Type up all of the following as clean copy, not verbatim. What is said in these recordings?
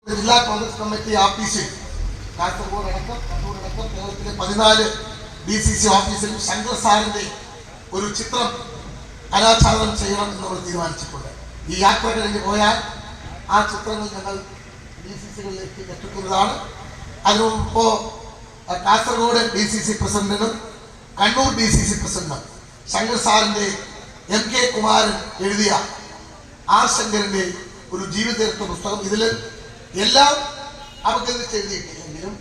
ജില്ലാ കോൺഗ്രസ് കമ്മിറ്റി ആഫീസിൽ കാസർഗോഡ് അടക്കം കണ്ണൂരടക്കം കേരളത്തിലെ 14 DCC ഓഫീസിലും ശങ്കർ സാറിന്റെ ഒരു ചിത്രം അനാച്ഛാദനം ചെയ്യണം എന്ന് നമ്മൾ തീരുമാനിച്ചിട്ടുണ്ട്. ഈ യാത്ര കഴിഞ്ഞ് പോയാൽ ആ ചിത്രങ്ങൾ ഞങ്ങൾ DCCകളിലേക്ക് എത്തിക്കുന്നതാണ്. അതിനുമ്പോ കാസർഗോഡ് DCC പ്രസിഡന്റിനും കണ്ണൂർ DCC പ്രസിഡന്റും ശങ്കർ സാറിന്റെ MK കുമാരൻ എഴുതിയ R ശങ്കരന്റെ ഒരു ജീവചരിത്ര പുസ്തകം, ഇതിൽ എല്ലാം അവഗണിച്ച് എഴുതിയിട്ടില്ലെങ്കിലും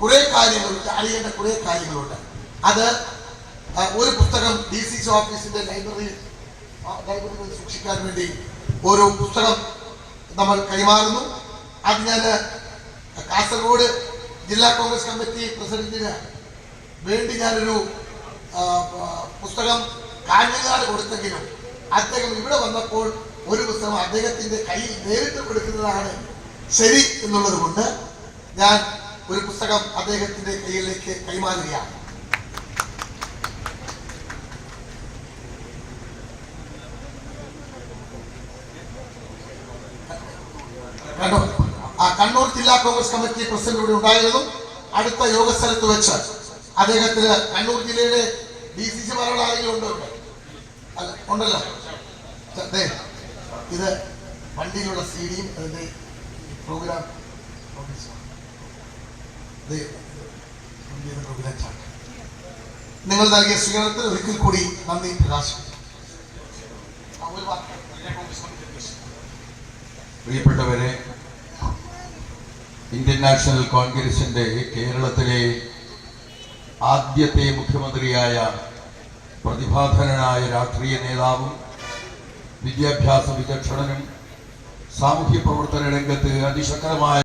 കുറെ കാര്യങ്ങളുണ്ട്, അറിയേണ്ട കുറെ കാര്യങ്ങളുണ്ട്. അത് ഒരു പുസ്തകം DCC ഓഫീസിന്റെ ലൈബ്രറിയിൽ സൂക്ഷിക്കാൻ വേണ്ടി ഒരു പുസ്തകം നമ്മൾ കൈമാറുന്നു. അത് ഞാൻ കാസർഗോഡ് ജില്ലാ കോൺഗ്രസ് കമ്മിറ്റി പ്രസിഡന്റിന് വേണ്ടി ഞാനൊരു പുസ്തകം കാഞ്ഞങ്ങാട് കൊടുത്തെങ്കിലും അദ്ദേഹം ഇവിടെ വന്നപ്പോൾ ഒരു പുസ്തകം അദ്ദേഹത്തിന്റെ കയ്യിൽ നേരിട്ട് കൊടുക്കുന്നതാണ് ശരി എന്നുള്ളത് കൊണ്ട് ഞാൻ ഒരു പുസ്തകം അദ്ദേഹത്തിന്റെ കയ്യിലേക്ക് കൈമാറുകയാണ്. കണ്ണൂർ ജില്ലാ കോൺഗ്രസ് കമ്മിറ്റി പ്രസിഡന്റ് ഇവിടെ ഉണ്ടായിരുന്നു. അടുത്ത യോഗ സ്ഥലത്ത് വെച്ച് അദ്ദേഹത്തിന് കണ്ണൂർ ജില്ലയുടെ DCC മാരുടെ ആരെങ്കിലും ഉണ്ടോ? അല്ല, ഉണ്ടല്ലോ. ഇത് വണ്ടിയിലുള്ള CD-യും അതിന്റെ പ്രോഗ്രാം നിങ്ങൾ നൽകിയ സ്വീകരണത്തിന് ഒരിക്കൽ കൂടി നന്ദി പ്രകാശിപ്പിക്കുന്നു. പ്രിയപ്പെട്ടവരെ, ഇന്ത്യൻ നാഷണൽ കോൺഗ്രസിന്റെ കേരളത്തിലെ ആദ്യത്തെ മുഖ്യമന്ത്രിയായ പ്രതിഭാധനനായ രാഷ്ട്രീയ നേതാവും വിദ്യാഭ്യാസ വിചക്ഷണനും സാമൂഹ്യ പ്രവർത്തന രംഗത്ത് അതിശക്തമായ